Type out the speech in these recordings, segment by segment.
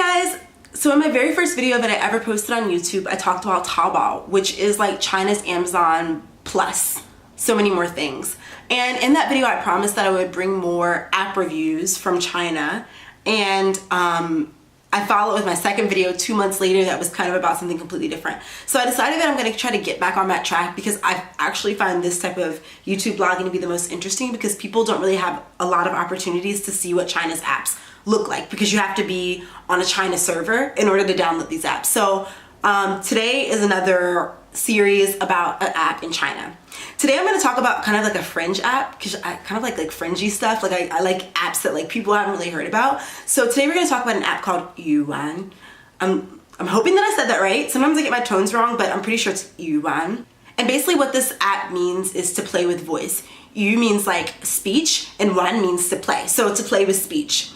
Hi guys! So in my very first video that I ever posted on YouTube, I talked about Taobao, which is like China's Amazon plus so many more things. And in that video, I promised that I would bring more app reviews from China. And I followed with my second video 2 months later that was kind of about something completely different. So I decided that I'm going to try to get back on that track because I actually find this type of YouTube blogging to be the most interesting because people don't really have a lot of opportunities to see what China's apps look like because you have to be on a China server in order to download these apps. So today is another series about an app in China. Today I'm going to talk about kind of like a fringe app because I kind of like fringy stuff. Like I like apps that like people haven't really heard about. So today we're going to talk about an app called Yuwan. I'm hoping that I said that right. Sometimes I get my tones wrong, but I'm pretty sure it's Yuwan. And basically what this app means is to play with voice. Yu means like speech and Wan means to play. So to play with speech.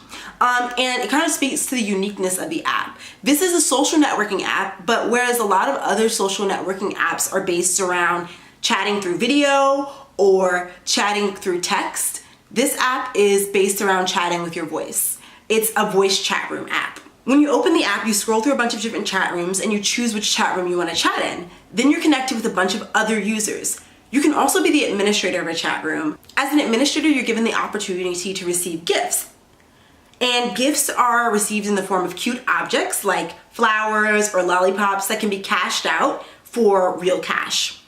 And it kind of speaks to the uniqueness of the app. This is a social networking app, but whereas a lot of other social networking apps are based around chatting through video or chatting through text, this app is based around chatting with your voice. It's a voice chat room app. When you open the app, you scroll through a bunch of different chat rooms and you choose which chat room you want to chat in. Then you're connected with a bunch of other users. You can also be the administrator of a chat room. As an administrator, you're given the opportunity to receive gifts. And gifts are received in the form of cute objects like flowers or lollipops that can be cashed out for real cash.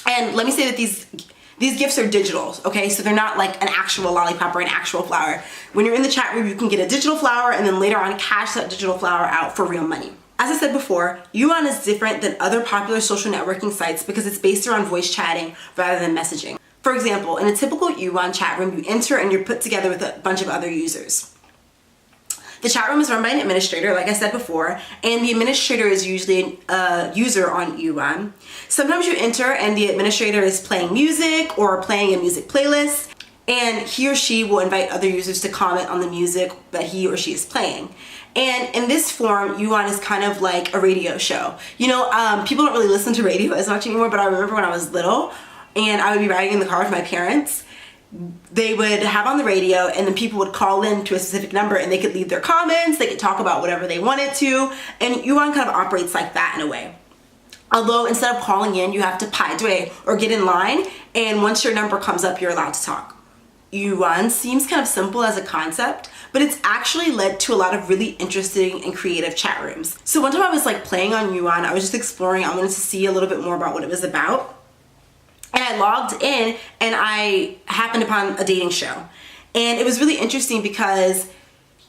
And let me say that these gifts are digital, okay? So they're not like an actual lollipop or an actual flower. When you're in the chat room, you can get a digital flower and then later on cash that digital flower out for real money. As I said before, Yuan is different than other popular social networking sites because it's based around voice chatting rather than messaging. For example, in a typical Yuan chat room, you enter and you're put together with a bunch of other users. The chat room is run by an administrator, like I said before, and the administrator is usually a user on Yuan. Sometimes you enter and the administrator is playing music or playing a music playlist, and he or she will invite other users to comment on the music that he or she is playing. And in this form, Yuan is kind of like a radio show. You know, people don't really listen to radio as much anymore, but I remember when I was little, and I would be riding in the car with my parents, they would have on the radio and then people would call in to a specific number and they could leave their comments, they could talk about whatever they wanted to, and Yuan kind of operates like that in a way. Although instead of calling in, you have to paidui or get in line, and once your number comes up, you're allowed to talk. Yuan seems kind of simple as a concept, but it's actually led to a lot of really interesting and creative chat rooms. So one time I was like playing on Yuan, I was just exploring, I wanted to see a little bit more about what it was about. And I logged in and I happened upon a dating show. And it was really interesting because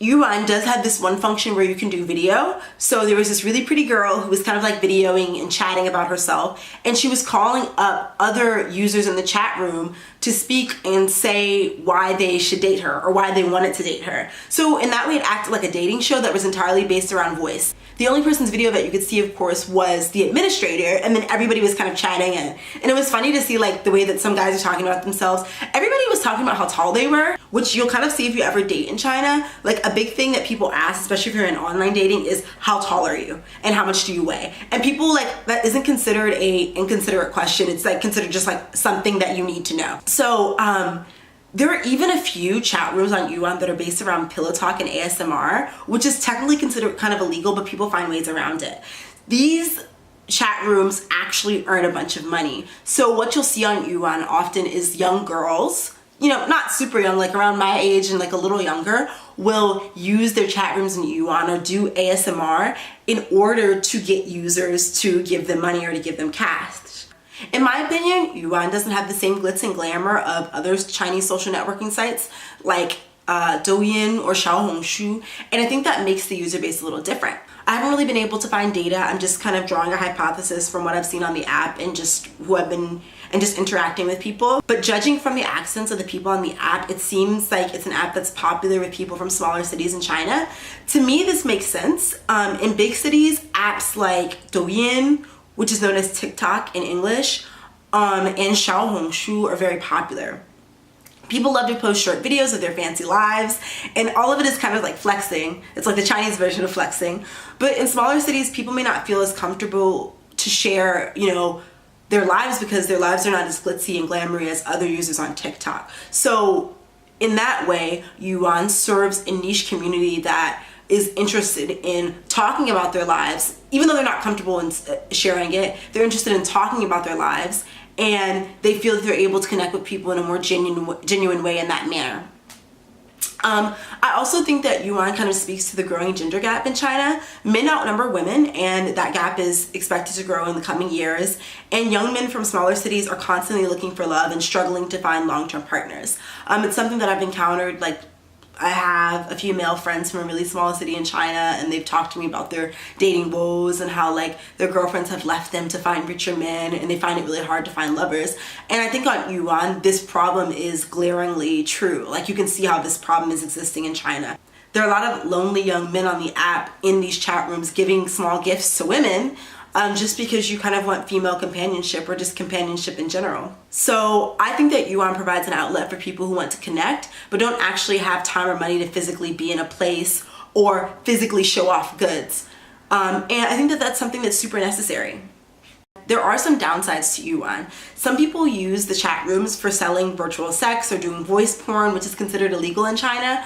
Yuan does have this one function where you can do video. So there was this really pretty girl who was kind of like videoing and chatting about herself. And she was calling up other users in the chat room to speak and say why they should date her or why they wanted to date her. So in that way, it acted like a dating show that was entirely based around voice. The only person's video that you could see, of course, was the administrator, and then everybody was kind of chatting in. And it was funny to see like the way that some guys are talking about themselves. Everybody was talking about how tall they were, which you'll kind of see if you ever date in China. Like a big thing that people ask, especially if you're in online dating, is how tall are you and how much do you weigh? And people like that isn't considered a inconsiderate question. It's like considered just like something that you need to know. So there are even a few chat rooms on Yuan that are based around pillow talk and ASMR, which is technically considered kind of illegal, but people find ways around it. These chat rooms actually earn a bunch of money. So what you'll see on Yuan often is young girls, you know, not super young, like around my age and like a little younger, will use their chat rooms in Yuan or do ASMR in order to get users to give them money or to give them cash. In my opinion, Yuan doesn't have the same glitz and glamour of other Chinese social networking sites like Douyin or Xiaohongshu, and I think that makes the user base a little different. I haven't really been able to find data. I'm just kind of drawing a hypothesis from what I've seen on the app and just who I've been and just interacting with people. But judging from the accents of the people on the app, it seems like it's an app that's popular with people from smaller cities in China. To me, this makes sense. In big cities, apps like Douyin, which is known as TikTok in English, and Xiaohongshu are very popular. People love to post short videos of their fancy lives, and all of it is kind of like flexing. It's like the Chinese version of flexing. But in smaller cities, people may not feel as comfortable to share, you know, their lives because their lives are not as glitzy and glamorous as other users on TikTok. So in that way, Yuan serves a niche community that is interested in talking about their lives, even though they're not comfortable in sharing it. They're interested in talking about their lives, and they feel that they're able to connect with people in a more genuine way in that manner. I also think that Yuan kind of speaks to the growing gender gap in China. Men outnumber women, and that gap is expected to grow in the coming years. And young men from smaller cities are constantly looking for love and struggling to find long-term partners. It's something that I've encountered. Like, I have a few male friends from a really small city in China, and they've talked to me about their dating woes and how like their girlfriends have left them to find richer men, and they find it really hard to find lovers. And I think on Yuan, this problem is glaringly true. Like, you can see how this problem is existing in China. There are a lot of lonely young men on the app in these chat rooms giving small gifts to women, just because you kind of want female companionship or just companionship in general. So I think that Yuan provides an outlet for people who want to connect but don't actually have time or money to physically be in a place or physically show off goods. And I think that that's something that's super necessary. There are some downsides to Yuan. Some people use the chat rooms for selling virtual sex or doing voice porn, which is considered illegal in China.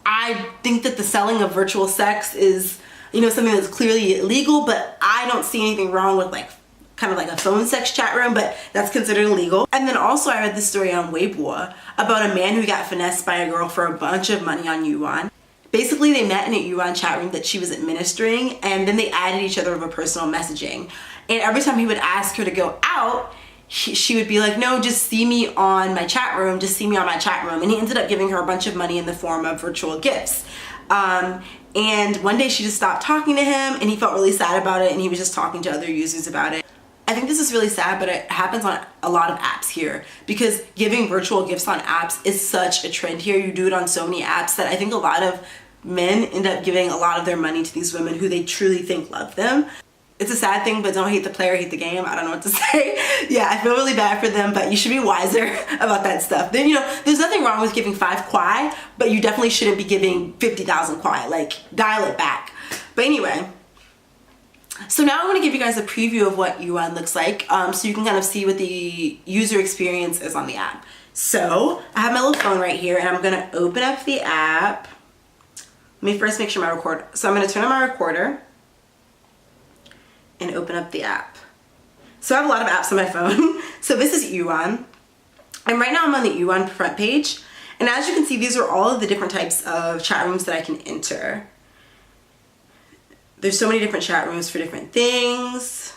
I think that the selling of virtual sex is, you know, something that's clearly illegal, but I don't see anything wrong with like kind of like a phone sex chat room, but that's considered illegal. And then also I read this story on Weibo about a man who got finessed by a girl for a bunch of money on Yuan. Basically, they met in a Yuan chat room that she was administering, and then they added each other over personal messaging. And every time he would ask her to go out, she would be like, no, just see me on my chat room, just see me on my chat room. And he ended up giving her a bunch of money in the form of virtual gifts. And one day she just stopped talking to him, and he felt really sad about it, and he was just talking to other users about it. I think this is really sad, but it happens on a lot of apps here, because giving virtual gifts on apps is such a trend here. You do it on so many apps that I think a lot of men end up giving a lot of their money to these women who they truly think love them. It's a sad thing, but don't hate the player, hate the game. I don't know what to say. Yeah, I feel really bad for them, but you should be wiser about that stuff. Then, you know, there's nothing wrong with giving 5 kwai, but you definitely shouldn't be giving 50,000 kwai. Like, dial it back. But anyway, so now I'm going to give you guys a preview of what Yuan looks like, so you can kind of see what the user experience is on the app. So I have my little phone right here, and I'm going to open up the app. Let me first make sure my recorder. So I'm going to turn on my recorder and open up the app. So I have a lot of apps on my phone. So this is Yuan. And right now I'm on the Yuan front page. And as you can see, these are all of the different types of chat rooms that I can enter. There's so many different chat rooms for different things.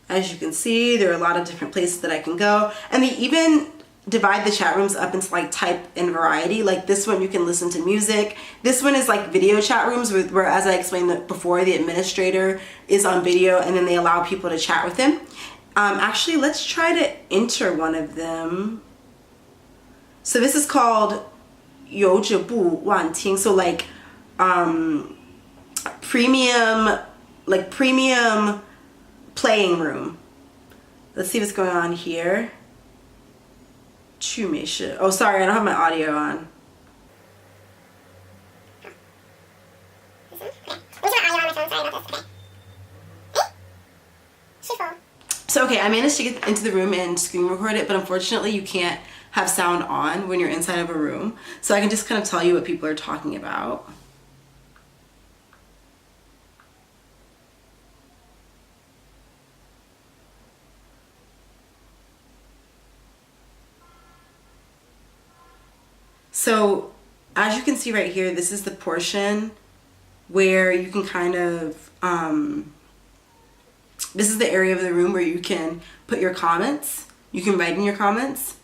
As you can see, there are a lot of different places that I can go. And they even divide the chat rooms up into like type and variety. Like this one, you can listen to music. This one is like video chat rooms where, as I explained before, the administrator is on video and then they allow people to chat with him. Actually, let's try to enter one of them. So this is called 有着不万听. So like premium playing room. Let's see what's going on here. Oh, sorry, I don't have my audio on. So okay, I managed to get into the room and screen record it, but unfortunately you can't have sound on when you're inside of a room. So I can just kind of tell you what people are talking about. So as you can see right here, this is the portion where you can kind of, this is the area of the room where you can put your comments. You can write in your comments.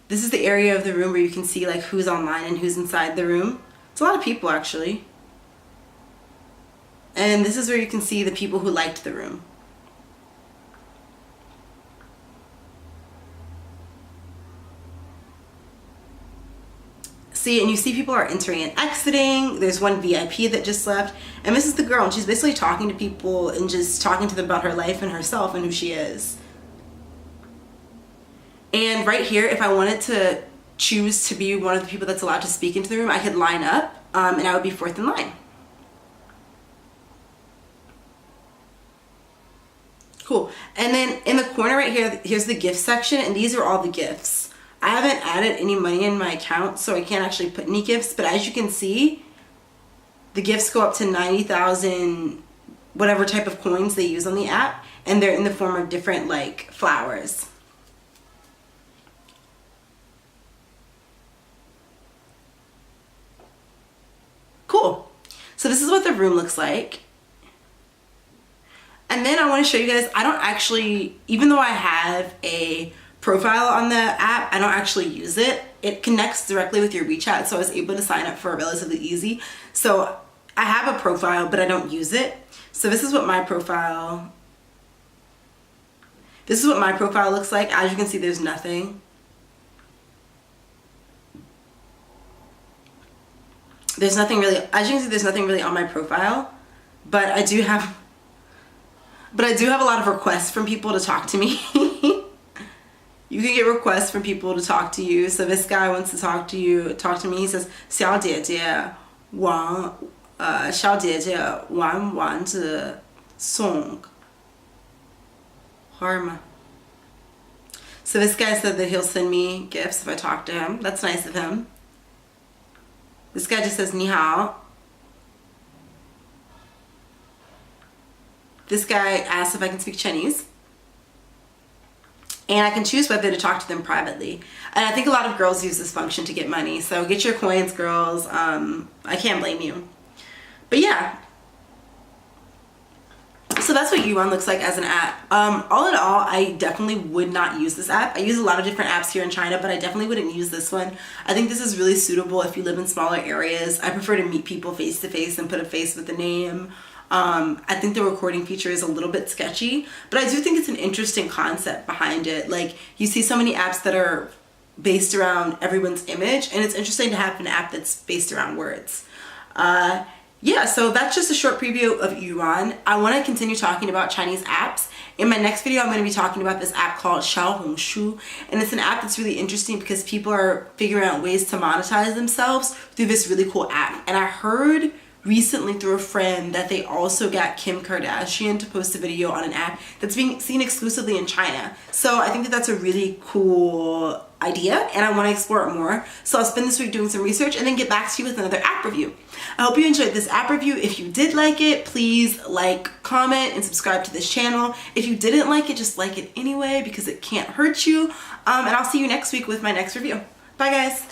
This is the area of the room where you can see like who's online and who's inside the room. It's a lot of people actually. And this is where you can see the people who liked the room. See, and you see people are entering and exiting. There's one VIP that just left, and this is the girl, and she's basically talking to people and just talking to them about her life and herself and who she is. And right here, if I wanted to choose to be one of the people that's allowed to speak into the room, I could line up, and I would be 4th in line. Cool. And then in the corner right here, here's the gift section, and these are all the gifts. I haven't added any money in my account, so I can't actually put any gifts, but as you can see, the gifts go up to 90,000 whatever type of coins they use on the app, and they're in the form of different like flowers. Cool. So this is what the room looks like. And then I want to show you guys, I don't actually, even though I have a profile on the app, I don't actually use it. It connects directly with your WeChat, so I was able to sign up for it relatively easy. So I have a profile, but I don't use it. So this is what my profile looks like. As you can see, there's nothing. There's nothing really, as you can see, there's nothing really on my profile, but I do have a lot of requests from people to talk to me. You can get requests from people to talk to you. So this guy wants to talk to me. He says, 小姐姐玩丸子送花吗? So this guy said that he'll send me gifts if I talk to him. That's nice of him. This guy just says, 你好. This guy asks if I can speak Chinese. And I can choose whether to talk to them privately. And I think a lot of girls use this function to get money. So get your coins, girls. I can't blame you. But yeah. So that's what Yuan looks like as an app. All in all, I definitely would not use this app. I use a lot of different apps here in China, but I definitely wouldn't use this one. I think this is really suitable if you live in smaller areas. I prefer to meet people face to face and put a face with a name. I think the recording feature is a little bit sketchy, but I do think it's an interesting concept behind it. Like, you see so many apps that are based around everyone's image, and it's interesting to have an app that's based around words. Yeah, so that's just a short preview of Yuan. I want to continue talking about Chinese apps. In my next video, I'm going to be talking about this app called Xiaohongshu, and it's an app that's really interesting because people are figuring out ways to monetize themselves through this really cool app. And I heard recently through a friend that they also got Kim Kardashian to post a video on an app that's being seen exclusively in China. So I think that that's a really cool idea, and I want to explore it more. So I'll spend this week doing some research and then get back to you with another app review. I hope you enjoyed this app review. If you did like it, please like, comment, and subscribe to this channel. If you didn't like it, just like it anyway because it can't hurt you. And I'll see you next week with my next review. Bye guys.